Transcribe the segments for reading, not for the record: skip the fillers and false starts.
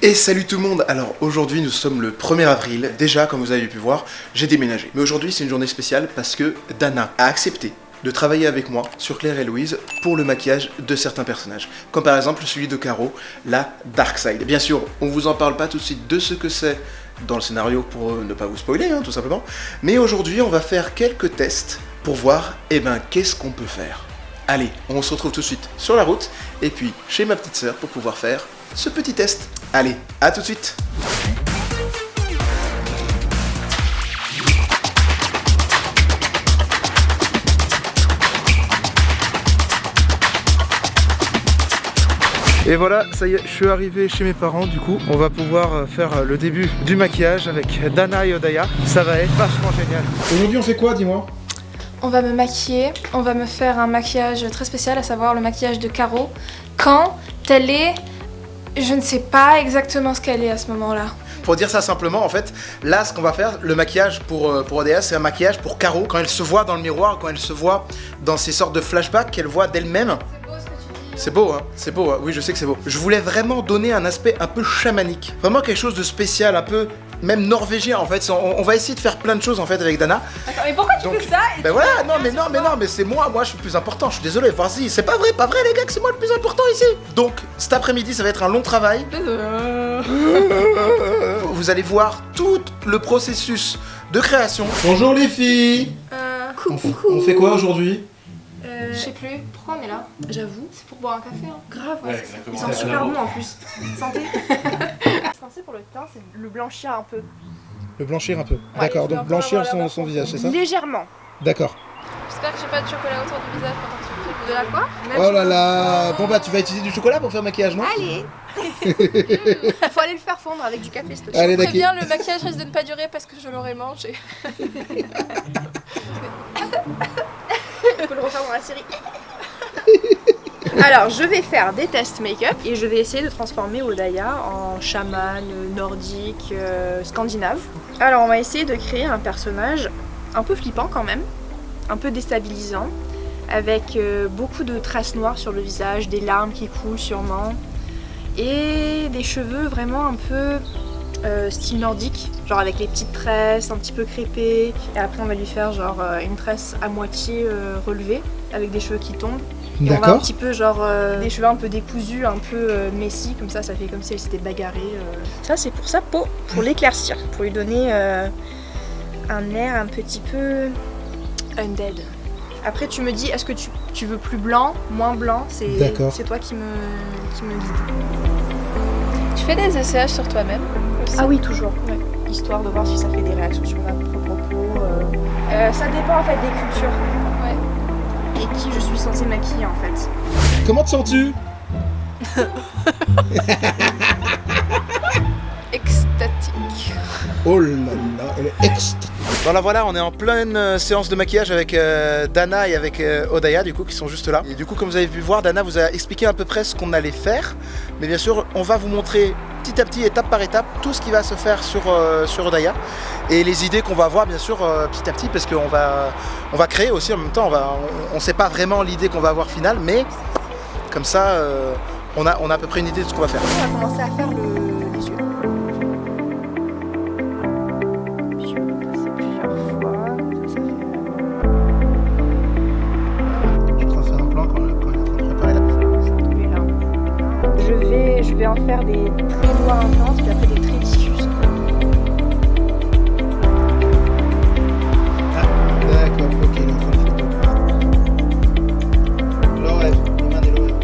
Et salut tout le monde. Alors aujourd'hui nous sommes le 1er avril. Déjà comme vous avez pu voir, j'ai déménagé. Mais aujourd'hui c'est une journée spéciale parce que Dana a accepté de travailler avec moi sur Claire et Louise pour le maquillage de certains personnages. Comme par exemple celui de Caro, la Darkseid. Bien sûr, on vous en parle pas tout de suite de ce que c'est dans le scénario pour ne pas vous spoiler, tout simplement. Mais aujourd'hui on va faire quelques tests pour voir, qu'est-ce qu'on peut faire. Allez, on se retrouve tout de suite sur la route et puis chez ma petite sœur pour pouvoir faire ce petit test. Allez, à tout de suite. Et voilà, ça y est, je suis arrivé chez mes parents, du coup, on va pouvoir faire le début du maquillage avec Dana et Odaya. Ça va être vachement génial. Aujourd'hui, on fait quoi, dis-moi? On va me maquiller, on va me faire un maquillage très spécial, à savoir le maquillage de Caro. Quand elle est... Je ne sais pas exactement ce qu'elle est à ce moment-là. Pour dire ça simplement, en fait, là, ce qu'on va faire, le maquillage pour Odaya, c'est un maquillage pour Caro, quand elle se voit dans le miroir, quand elle se voit dans ces sortes de flashbacks qu'elle voit d'elle-même. C'est beau, hein, c'est beau, hein. Oui, je sais que c'est beau. Je voulais vraiment donner un aspect un peu chamanique. Vraiment quelque chose de spécial, un peu, même norvégien, en fait. On va essayer de faire plein de choses, en fait, avec Dana. Attends, mais pourquoi tu fais ça Ben voilà, non, mais c'est moi je suis le plus important, je suis désolé, vas-y. C'est pas vrai, les gars, que c'est moi le plus important ici. Donc, cet après-midi, ça va être un long travail. Vous allez voir tout le processus de création. Bonjour les filles. Coucou. On fait quoi aujourd'hui? Je sais plus. Pourquoi on est là? J'avoue. C'est pour boire un café, hein. Grave, ouais. Ils sont super bons en plus. Santé. C'est pour le teint, c'est le blanchir un peu. Le blanchir un peu. D'accord, donc blanchir son visage, c'est ça? Légèrement. D'accord. J'espère que j'ai pas de chocolat autour du visage pendant que tu fais. De la quoi? Oh là là. Bon bah tu vas utiliser du chocolat pour faire maquillage, non? Allez. Faut aller le faire fondre avec du café, s'il te plaît. Allez, Très bien, le maquillage risque de ne pas durer parce que je l'aurai mangé. On peut le refaire dans la série. Alors, je vais faire des tests make-up et je vais essayer de transformer Odaya en chamane nordique, scandinave. Alors, on va essayer de créer un personnage un peu flippant quand même, un peu déstabilisant, avec beaucoup de traces noires sur le visage, des larmes qui coulent sûrement, et des cheveux vraiment un peu style nordique, genre avec les petites tresses un petit peu crêpées, et après on va lui faire genre une tresse à moitié relevée avec des cheveux qui tombent. Et on va un petit peu genre des cheveux un peu décousus, un peu messy, comme ça fait comme si elle s'était bagarrée. Ça c'est pour sa peau, pour l'éclaircir, pour lui donner un air un petit peu undead. Après tu me dis, est-ce que tu veux plus blanc, moins blanc? C'est toi qui me guide. Tu fais des essayages sur toi-même aussi? Ah oui, toujours, ouais. Histoire de voir si ça fait des réactions sur ma propre peau. Ça dépend en fait des cultures. Ouais. Et qui je suis censée maquiller en fait. Comment te sens-tu? Extatique. Oh là là, elle est extatique. Voilà, on est en pleine séance de maquillage avec Dana et avec Odaya, du coup, qui sont juste là. Et du coup, comme vous avez pu voir, Dana vous a expliqué à peu près ce qu'on allait faire. Mais bien sûr, on va vous montrer petit à petit, étape par étape, tout ce qui va se faire sur Odaya. Et les idées qu'on va avoir, bien sûr, petit à petit, parce qu'on va créer aussi en même temps. On sait pas vraiment l'idée qu'on va avoir finale, mais comme ça, on a à peu près une idée de ce qu'on va faire. On va commencer à faire les yeux. Je vais en faire des traits noirs intenses, puis après des traits diffuses. Ah, d'accord, ok, il est en train de faire. L'oreille, regardez l'oreille.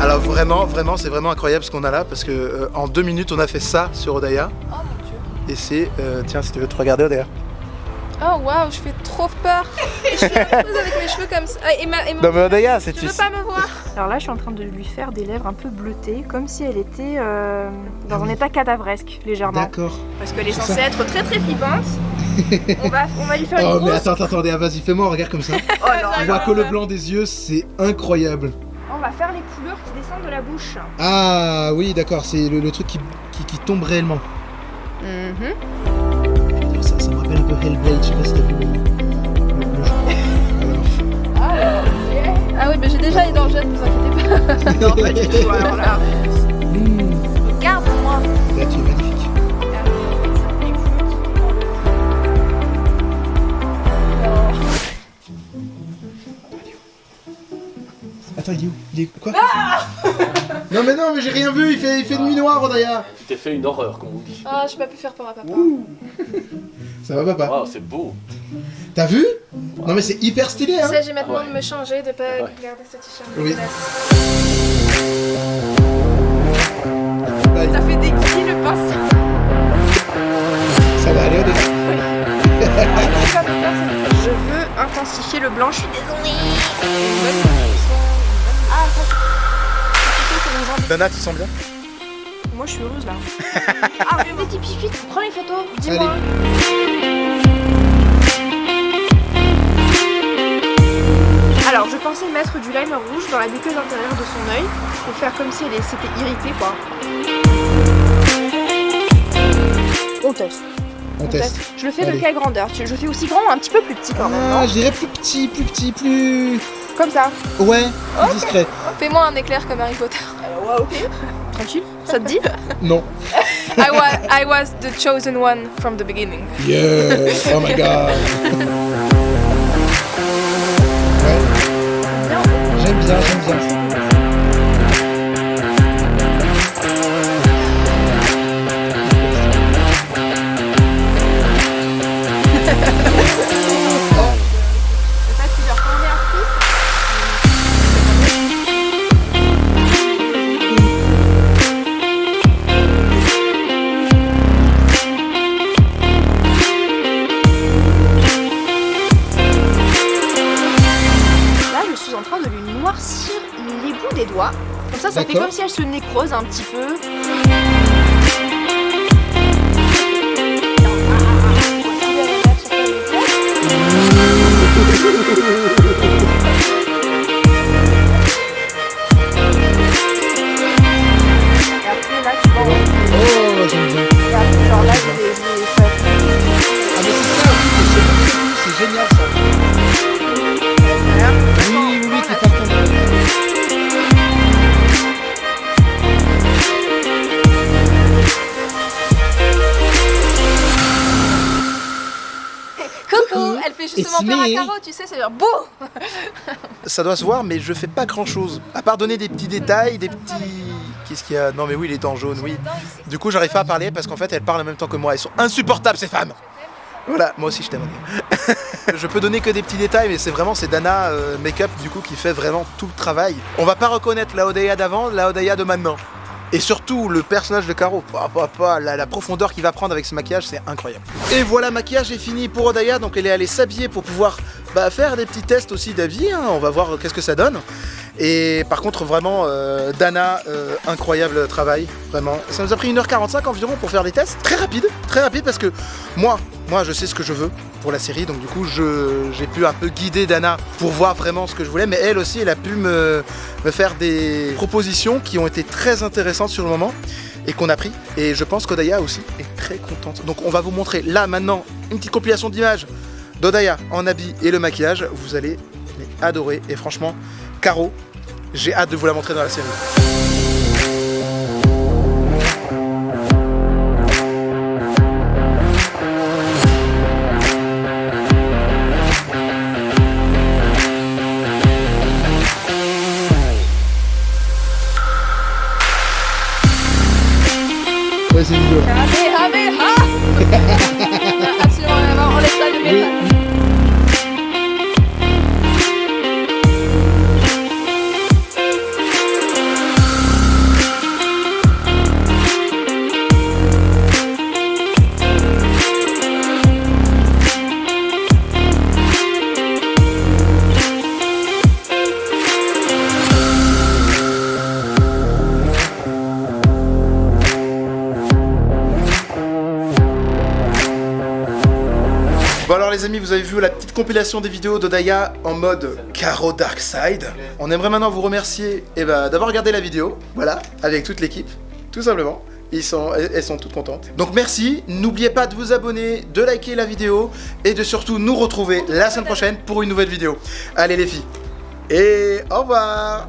Alors vraiment, c'est vraiment incroyable ce qu'on a là, parce que en 2 minutes, on a fait ça sur Odaya. Oh mon dieu. Et c'est, tiens, si tu veux te regarder Odaya. Oh waouh, je fais trop peur. Et je suis affreuse avec mes cheveux comme ça. Non mais Odaya, c'est Je veux pas me voir. Alors là, je suis en train de lui faire des lèvres un peu bleutées, comme si elle était dans un état cadavresque, légèrement. D'accord. Parce qu'elle est censée être très très flippante. on va lui faire une Oh grosse... mais attends, vas-y, fais-moi, regarde comme ça. Oh non, On voit que le blanc des yeux, c'est incroyable. On va faire les couleurs qui descendent de la bouche. Ah oui, d'accord, c'est le truc qui tombe réellement. Ça me rappelle un peu Hellblade, je sais pas si t'as vu le jeu. Alors. Ah, Ah oui, mais j'ai déjà les dents jeunes, vous inquiétez pas. Non, pas du tout, alors là. Regarde-moi. Là, tu es magnifique. Attends, il est où? Il est quoi? Non mais j'ai rien vu, il fait nuit noire, Odaya. Tu t'es fait une horreur, comme on dit. Ah, j'ai pas pu faire peur à papa. Ça va papa? Waouh, c'est beau. T'as vu? Non mais c'est hyper stylé hein. Il s'agit maintenant Ouais. de me changer, de pas Ouais. garder ce t-shirt. Oui. dégueulasse. Bye. Ça fait déguiser le pinceau. Ça va aller Odaya. Je veux intensifier le blanc, je suis désolée. Dana, tu sens bien? Moi je suis heureuse là. Ah, mais petit pipi, prends les photos, dis-moi. Alors, je pensais mettre du lime rouge dans la muqueuse intérieure de son œil pour faire comme si c'était irrité quoi. On teste. On teste. Je le fais Allez. de quelle grandeur? Je fais aussi grand, un petit peu plus petit quand même, Ah, non? je dirais plus petit, plus... Comme ça. Ouais, plus discret. Fais-moi un éclair comme Harry Potter. Ouais, ok. Tranquille. Ça te dit? Non. I was the chosen one from the beginning. Yeah. Oh my god. Ouais. J'aime bien. C'est ça qui leur convient à Là, je suis en train de lui noircir les bouts des doigts. Comme ça fait D'accord. comme si elle se nécrose un petit peu. Et après, là, tu vois, Oh, j'aime bien. et après, genre là, je vais faire. Ah mais c'est ça, oui, c'est génial ça. Oui, t'es pas con. Coucou, elle fait justement It's peur à me. Caro, tu sais, c'est genre bouh. Ça doit se voir, mais je fais pas grand chose. À part donner des petits détails, des petits... Qu'est-ce qu'il y a? Non mais oui, les dents jaunes, oui. Du coup, j'arrive pas à parler parce qu'en fait, elles parlent en même temps que moi. Elles sont insupportables, ces femmes. Voilà, moi aussi je t'aime. Je peux donner que des petits détails, mais c'est Dana Makeup du coup qui fait vraiment tout le travail. On va pas reconnaître la Odaya d'avant, la Odaya de maintenant. Et surtout le personnage de Caro, la profondeur qu'il va prendre avec ce maquillage, c'est incroyable. Et voilà, maquillage est fini pour Odaya, donc elle est allée s'habiller pour pouvoir faire des petits tests aussi d'avis, hein. On va voir qu'est-ce que ça donne. Et par contre vraiment Dana, incroyable travail, vraiment. Ça nous a pris 1h45 environ pour faire des tests, très rapide parce que moi je sais ce que je veux pour la série, donc du coup j'ai pu un peu guider Dana pour voir vraiment ce que je voulais, mais elle aussi elle a pu me faire des propositions qui ont été très intéressantes sur le moment et qu'on a pris, et je pense qu'Odaya aussi est très contente. Donc on va vous montrer là maintenant une petite compilation d'images d'Odaya en habit et le maquillage, vous allez les adorer, et franchement Caro, j'ai hâte de vous la montrer dans la série. Ouais, c'est vidéo. Absolument, on laisse ça de mes pattes. Bon alors les amis, vous avez vu la petite compilation des vidéos d'Odaya en mode Caro Darkside. On aimerait maintenant vous remercier d'avoir regardé la vidéo, voilà, avec toute l'équipe, tout simplement. Elles sont toutes contentes. Donc merci, n'oubliez pas de vous abonner, de liker la vidéo et de surtout nous retrouver la semaine prochaine pour une nouvelle vidéo. Allez les filles, Et au revoir.